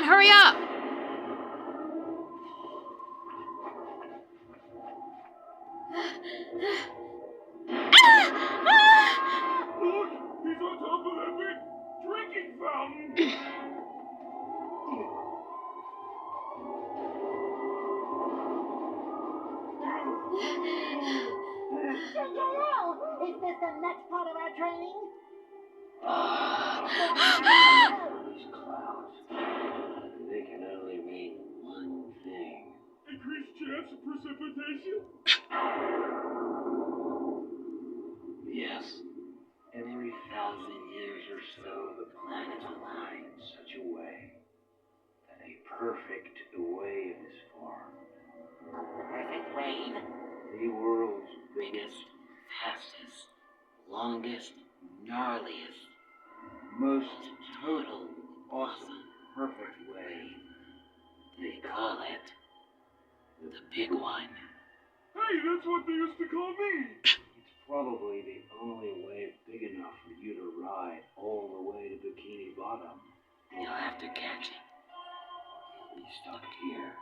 hurry up! Look! He's on top of that big drinking fountain! Cinderella, is this the next part of our training? These clouds, they can only mean one thing. Increased chance of precipitation? Yes. Every 1,000 years or so, the planets align in such a way that a perfect wave is formed. Perfect wave? The world's biggest, fastest, longest, gnarliest, most total, awesome, perfect wave. They call it the Big One. Hey, that's what they used to call me! It's probably the only wave big enough for you to ride all the way to Bikini Bottom. You'll have to catch it. You'll be stuck here.